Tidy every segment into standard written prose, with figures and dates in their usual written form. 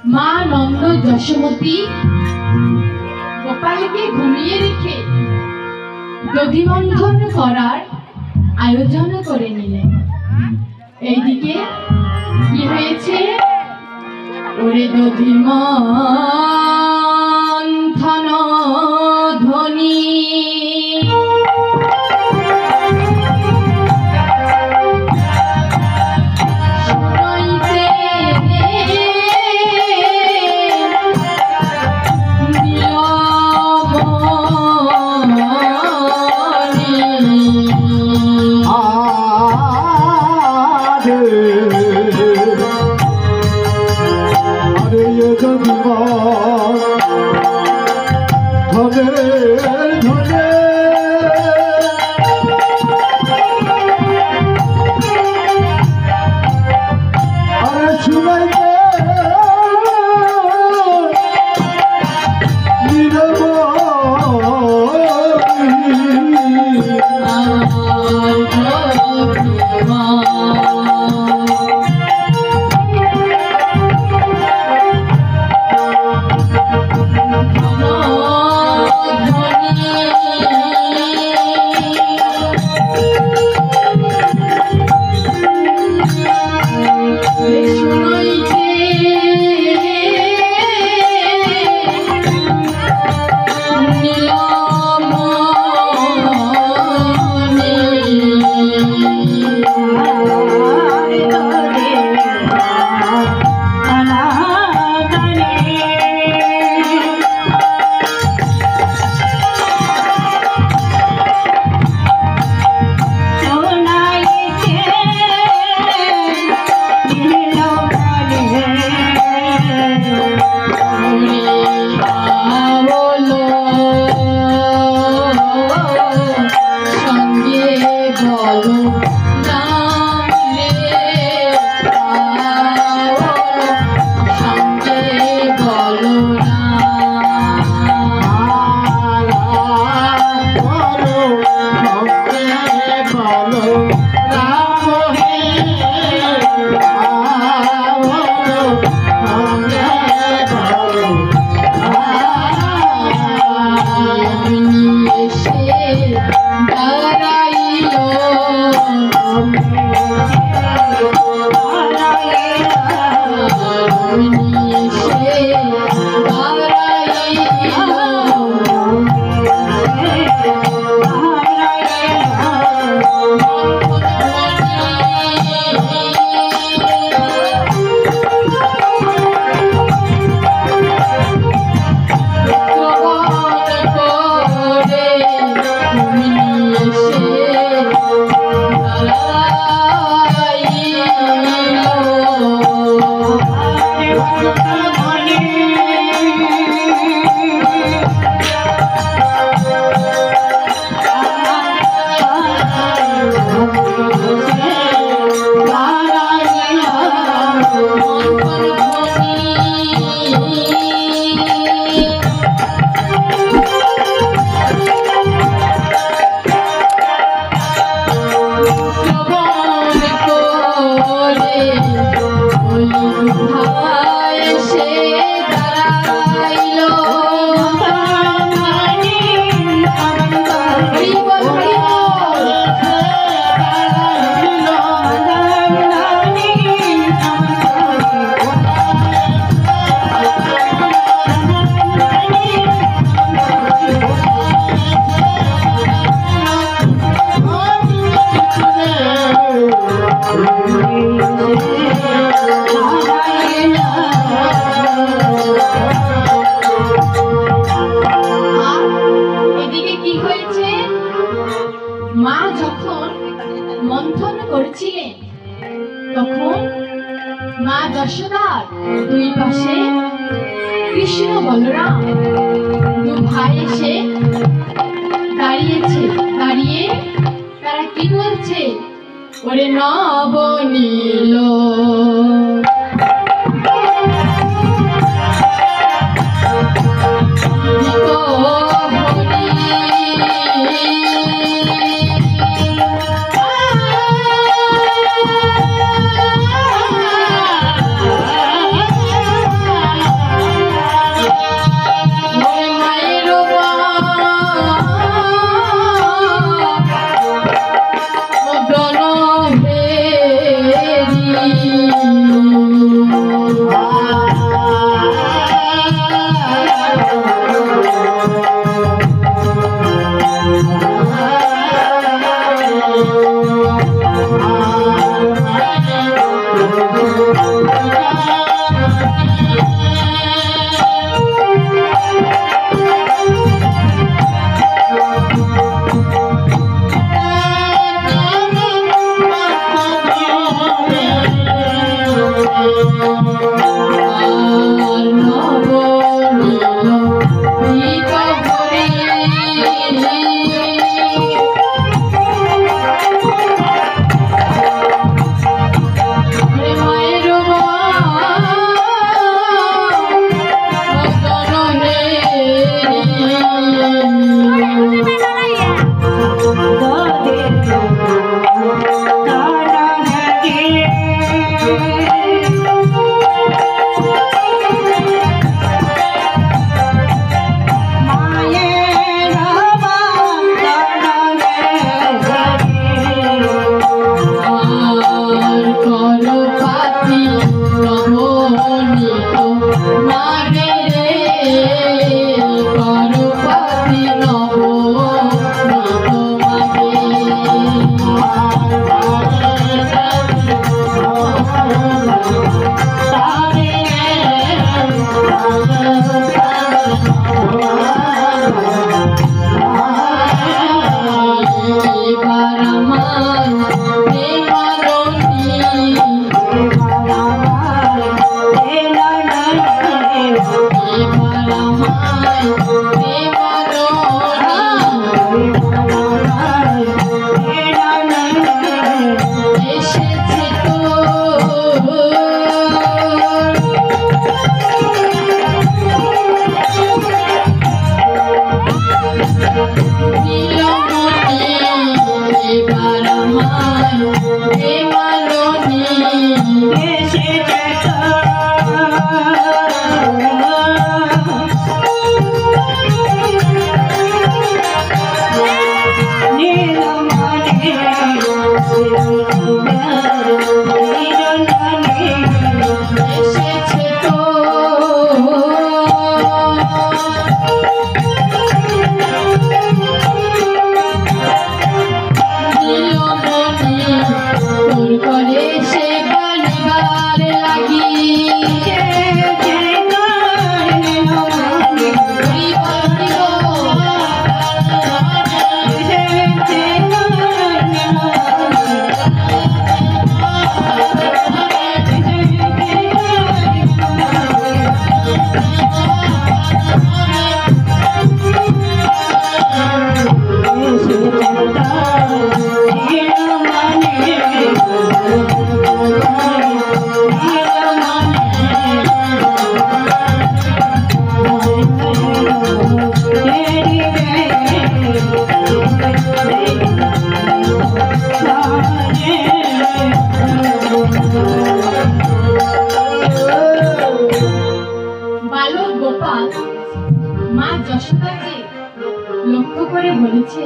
মা নন্দ যশোমতী গোপালকে ঘুমিয়ে রেখে দধি মন্থন করার আয়োজন করে নিলেন। এইদিকে কি হয়েছে? ওরে দধি মন্থন ধ্বনি যশোদার দুই পাশে কৃষ্ণ বলরাম দু ভাই এসে দাঁড়িয়েছে। দাঁড়িয়ে তারা কি বলছে? ওরে নবনীল এবার আমার প্রেমারণী এবার আমার প্রেমারণী এসেছে তো নীলমণি এবার আমার প্রেমারণী এসেছে তো নীলমণি তোর করে সে বালিবার লাগি বালক গোপাল মা যশোদাকে লক্ষ্য করে বলেছে,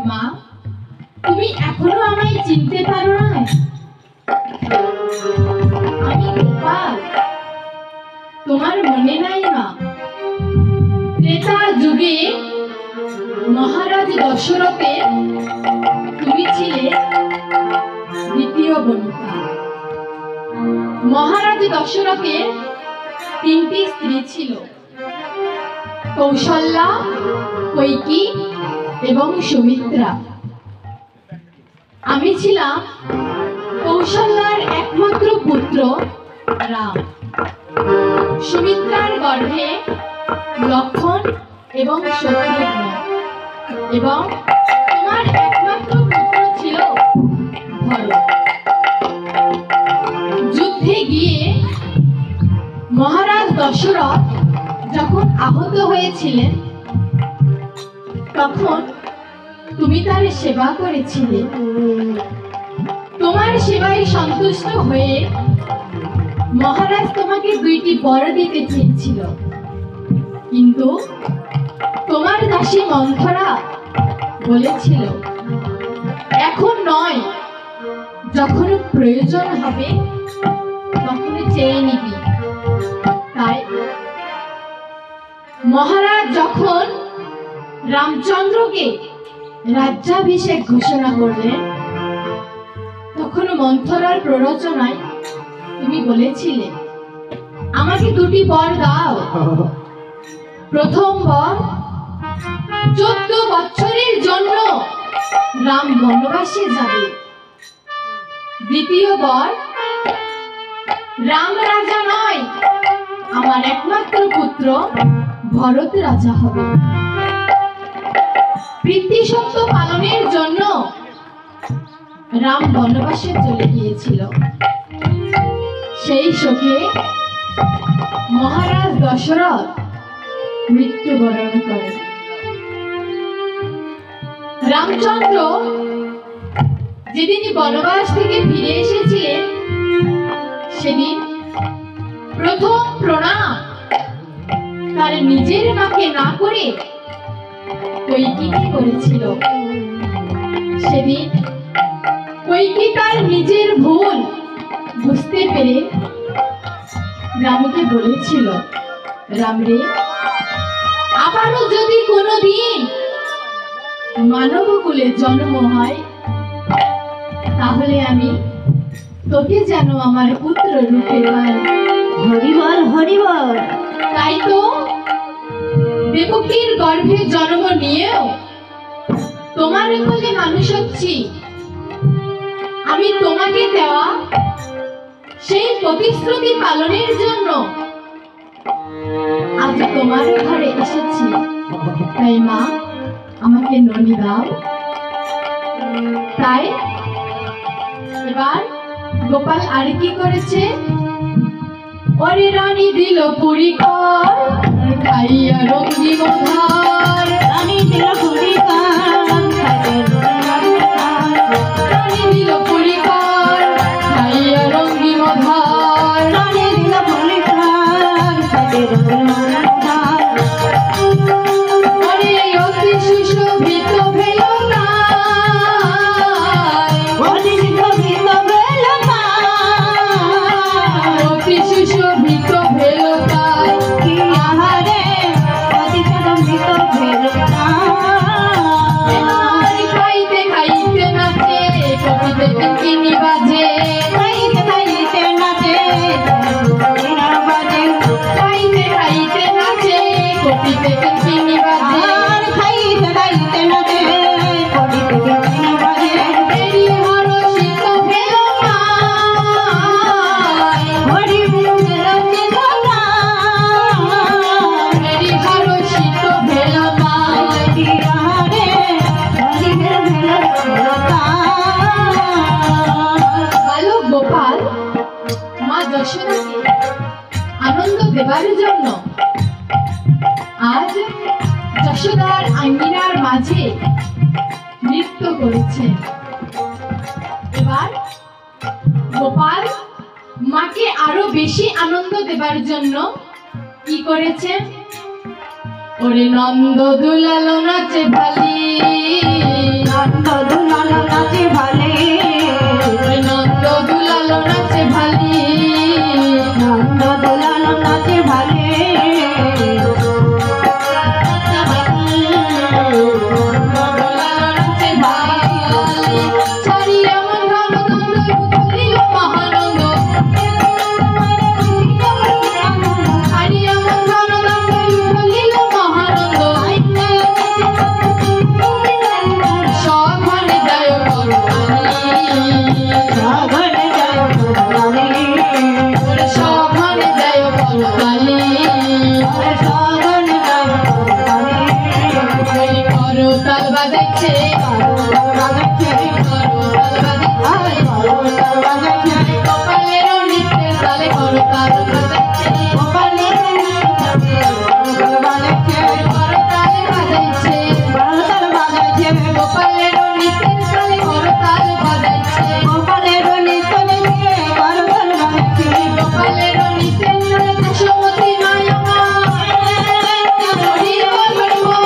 মা তুমি এখনো আমায় চিনতে পারো না? আমি গোপাল, তোমার মনে নাই মা? ত্রেতা যুগে মহারাজ দশরথের তুমি ছিলে দ্বিতীয় বনিতা। মহারাজ দশরথের 3টি স্ত্রী ছিল, কৌশল্যা, কৈকেয়ী এবং সুমিত্রা। আমি ছিলাম কৌশল্যার একমাত্র পুত্র রাম। সুমিত্রার গর্ভে লক্ষণ এবং শত্রুঘ্ন, এবং তোমার একমাত্র পুত্র ছিল ভরত। যুদ্ধে গিয়ে মহারাজ দশরথ যখন আহত হয়েছিলেন, তখন তুমি তার সেবা করেছিলে। তোমার সেবায় সন্তুষ্ট হয়ে মহারাজ তোমাকে 2টি বর দিতে চেয়েছিল, কিন্তু তোমার দাসী মন্থরা বলেছিল, এখন নয়, যখন প্রয়োজন হবে তখন চেয়ে নিবি। তাই মহারাজ যখন রামচন্দ্রকে রাজ্যাভিষেক ঘোষণা করলেন, তখন মন্থরার প্ররোচনায় তুমি বলেছিলে, আমাকে 2টি বর দাও। প্রথম বর, 14 বছরের জন্য রাম বনবাসে যাবে। দ্বিতীয় বর, রাম রাজা নয়, আমার একমাত্র পুত্র ভরত রাজা হবে। পিতৃসত্য পালনের জন্য রাম বনবাসে চলে গিয়েছিল। সেই শোকে মহারাজ দশরথ মৃত্যুবরণ করেন। রামচন্দ্র যেদিন বনবাস থেকে ফিরে এসেছিলেন, সেদিন প্রথম প্রণাম তার নিজের মাকে না করে কৈকেয়ীকে করেছিল। সেদিন কৈকেয়ী তার নিজের ভুল বুঝতে পেরে রামকে বলেছিল, রাম রে, আবারও যদি কোনোদিন মানব কুলে জন্ম হয়, তাহলে আমি তোকে যেন আমার পুত্র রূপে পাই। হরি বল হরি বল। তাই তো দেবকীর গর্ভে জন্ম নিয়েও তোমার কোলে মানুষ হচ্ছি। আমি তোমাকে দেওয়া সেই প্রতিশ্রুতি পালনের জন্য আজ তোমার ঘরে এসেছি। তাই মা, আমাকে ননি দাও। তাই এবার গোপাল আর কি করেছে, ওরে রানী দিল পুরি কর, খাইয়া রঙ্গি মধার। রানী দিল পুরি কর, রানী দিল পুরি কর, খাইয়া রঙ্গি মধার। রানী দিল পুরি কর, ওরে অতি সুশোভিত ভেলো তাই, অতি সুশোভিত ভেলো তাই, অতি সুশোভিত ভেলো তাই। কি আহারে অতি সুশোভিত ভেলো তাই। এবার খাইতে খাইতে নাচে, কপিতে কিনি বাজে। খাইতে খাইতে নাচে, বাজে। খাইতে খাইতে নাচে, কপিতে কিনি বাজে। আর খাইতে খাইতে নাচে, কপিতে কিনি বাজে। এরি হরষিত ভেলো তাই, হরি ভেলো চিন্তা, এরি হরষিত ভেলো তাই। কি আহারে হরি ভেলো বালক গোপাল মা যশোদাকে আনন্দ দেবার জন্য আজ যশোদার আঙ্গিনার মাঝে নৃত্য করেছে। এবার গোপাল মাকে আরো বেশি আনন্দ দেবার জন্য কি করেছে, ওরে নন্দ দুলালো নাচে ভালি, নন্দ দুলালো নাচে ভালে, ওরে নন্দ দুলালো নাচে ভালি। নন্দ দুলালো নাচে ভালে। সাগরে যায় বলে, সাগরে যায় বলে। করতাল বাজাচ্ছে, কপালেরও নৃত্যের তালে করতাল বাজাচ্ছে, করতাল বাজাচ্ছে, কপালেরও নৃত্যের তালে করতাল বাজাচ্ছে, কপালেরও নৃত্যের তালে যশোমতী মায়া হরি বল হরি বল।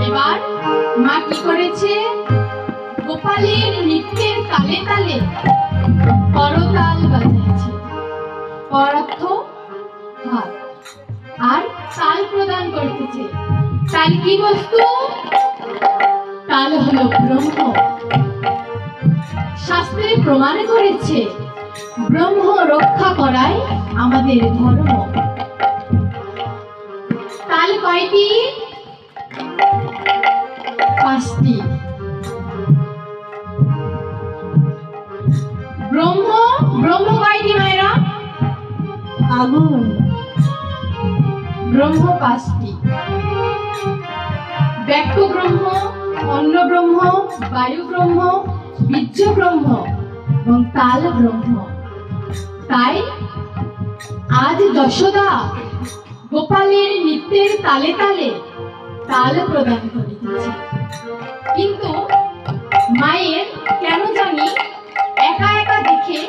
এবার মা কি করেছে, গোপালের নৃত্যের তালে তালে করতাল বাজাচ্ছে। পরার্থ হাত আর তাল প্রদান করতেছে। তাল কি বস্তু, তাল হলো ব্রহ্ম। শাস্ত্রে প্রমাণ করেছে ব্রহ্ম রক্ষা করাই আমাদের ধর্ম। তাল কয়টি, 5টি। ব্রহ্ম, ব্রহ্ম কয়টি মায়েরা, আগুন, ব্রহ্ম 5টি। ব্যক্ত ব্রহ্ম, অন্ন ব্রহ্ম, বায়ু ব্রহ্ম, বীর্য ব্রহ্ম এবং তাল ব্রহ্ম। তাই আজ যশোদা গোপালের নৃত্যের তালে তালে তাল প্রদান করিতেছে। কিন্তু মায়ের কেন জানি একা একা দেখে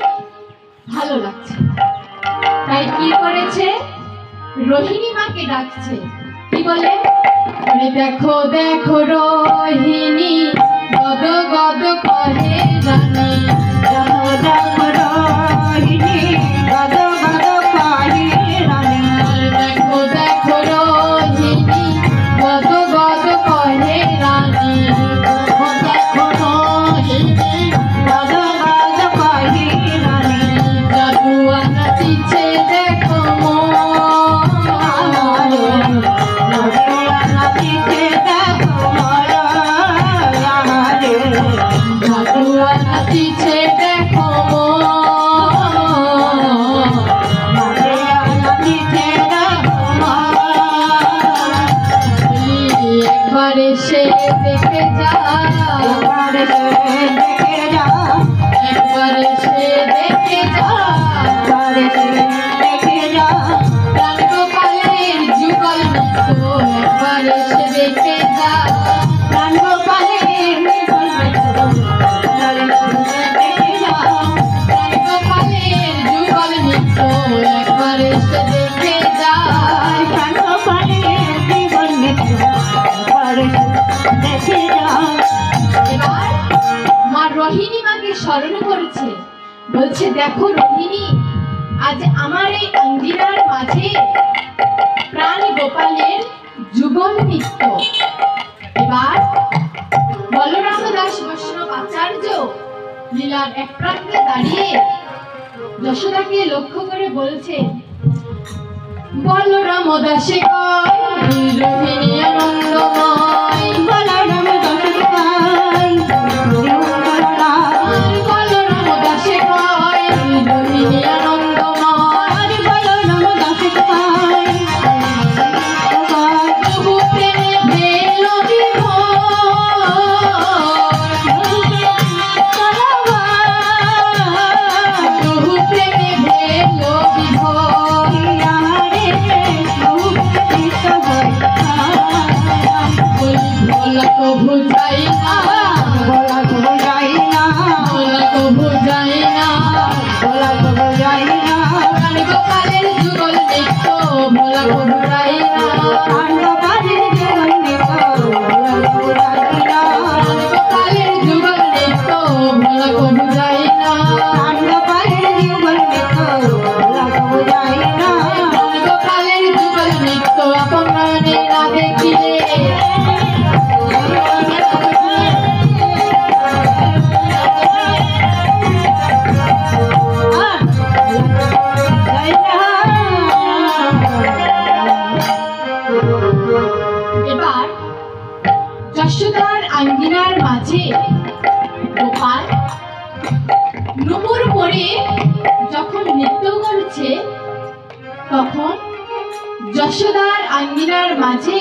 ভালো লাগছে। তাই কি করেছে, রোহিণী মাকে ডাকছে। কি বলে, আরে দেখো দেখো রোহিণী, গদ গদ কহে রানী। দেখো দেখো রোহিণী, গদ গদ কহে রানী। দেখো দেখো রোহিণী, দেখে যা, একবার এসে দেখে যা, একবার এসে দেখে যা, একবার এসে দেখে যা, প্রাণ গোপালের যুগল নৃত্য একবার এসে দেখে যা, প্রাণ গোপালের যুগল নৃত্য একবার এসে দেখে যা, প্রাণ গোপালের যুগল নৃত্য একবার এসে দেখে যা। প্রাণ গোপালের যুগল নৃত্য একবার এসে দেখে যা। এবার মা রোহিণী মাকে স্মরণ করছে, বলছে দেখো রোহিণী, আজ আমার এই অঙ্গিনার মাঝে প্রাণ গোপালের যুগল নৃত্য। এবার বলরাম দাস বৈষ্ণব আচার্য লীলার এক প্রান্তে দাঁড়িয়ে যশোদাকে লক্ষ্য করে বলছে, বলরাম দাসে কয় রোহিণী আনন্দময়, বলরাম দাসে কয় বলরাম দাসে কয় রোহিণী আনন্দময়, বলরাম দাসে কয় প্রভু প্রেমে ভেল বিভোর, প্রভু প্রেমে ভেল বিভোর, বলা কভু যাই না, বলা কভু যাই না, প্রাণ গোপালের যুগল নৃত্য বলা কভু যাই না, প্রাণ গোপালের যুগল নৃত্য বলা কভু যাই না, প্রাণ গোপালের যুগল নৃত্য আপন নয়নে না দেখিলে, এবার যশোদার আঙ্গিনার মাঝে গোপাল নুপুর পরে যখন নৃত্য করছে, তখন যশোদার আঙ্গিনার মাঝে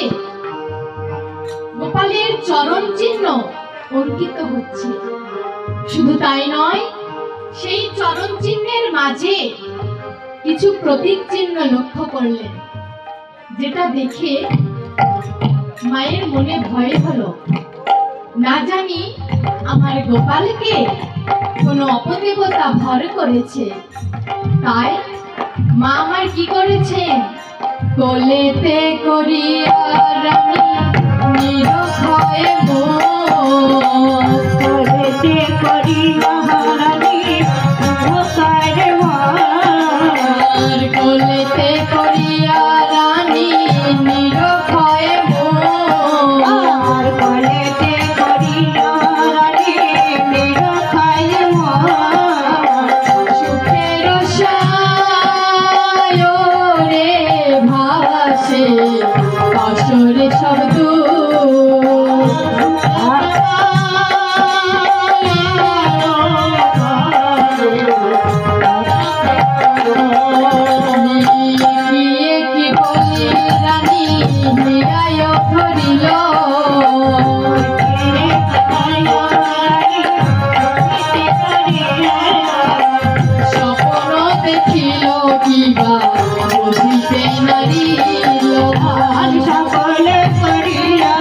গোপালের চরণ চিহ্ন অঙ্কিত হচ্ছে। শুধু তাই নয়, সেই চরণ চিহ্নের মাঝে কিছু প্রতীক চিহ্ন লক্ষ্য করলেন, যেটা দেখে মায়ের মনে ভয় হলো, না জানি আমার গোপালকে কোনো অপদেবতা ভর করেছে। তাই মা আমার কি করেছেন, কোলেতে করিয়া রানী নিরক্ষয় মোর, আর কোলেতে করিয়া রানী নিরক্ষয় মোর, সুখের সায়রে ভাসে আসরে শব্দ, কি বলি রানী নিরায় ধরিল, স্বপ্ন দেখিল কিবা বুঝিতে নারিল, সকলে করিয়া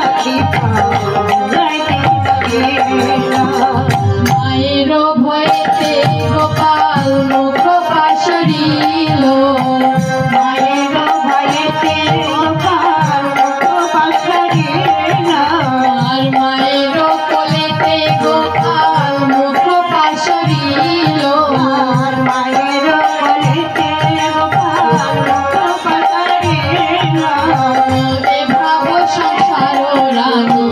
মায়ের ভয়েতে গোপাল মুখ পাশরিল, মায়ের ভয়েতে গোপাল পাশরিল, আর মায়ের কোলেতে গোপাল মুখ পাশরিল, আর মায়ের কোলেতে গোপাল পাশরিল। এ ভাব সংসার রানী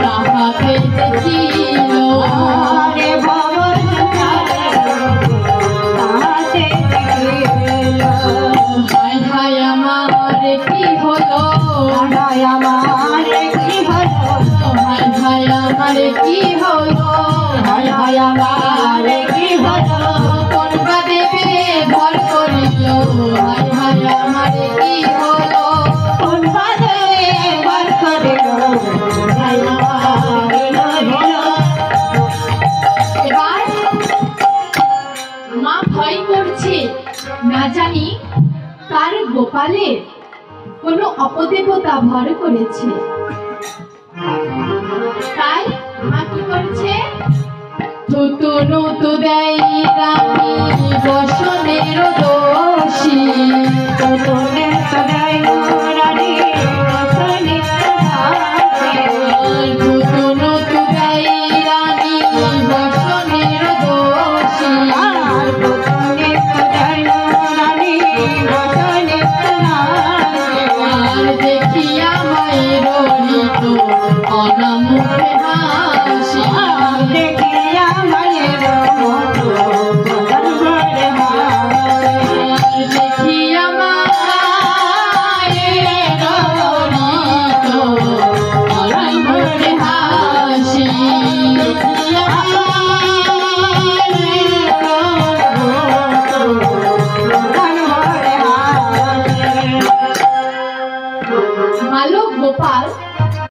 তাহাকে দেখিল, আরে ভব তাহাতে দেখিল। হায় হায় আমার কি হলো, হায় আমার কি হলো, হায় হায় আমার কি হলো, হায় হায় আমার কি হলো, কোন বা দেবে ভর করিল, হায় হায় আমার কি হলো, কোন বাদে বার করিল, হায় আমার আমাকে কোনো অপদেবতা ভর করেছে। তাই মা কি করছে? থুতু নুতু দেয় রানী বসনের দোষী। তোদের সদাই রানী বসনে থুতু নুতু দেয় রানী বসনের দোষী। আর তোদের সদাই রানী বসনে আর দেখিয়া মায়ের হৃত অনামুখে হাসি। দেখিয়া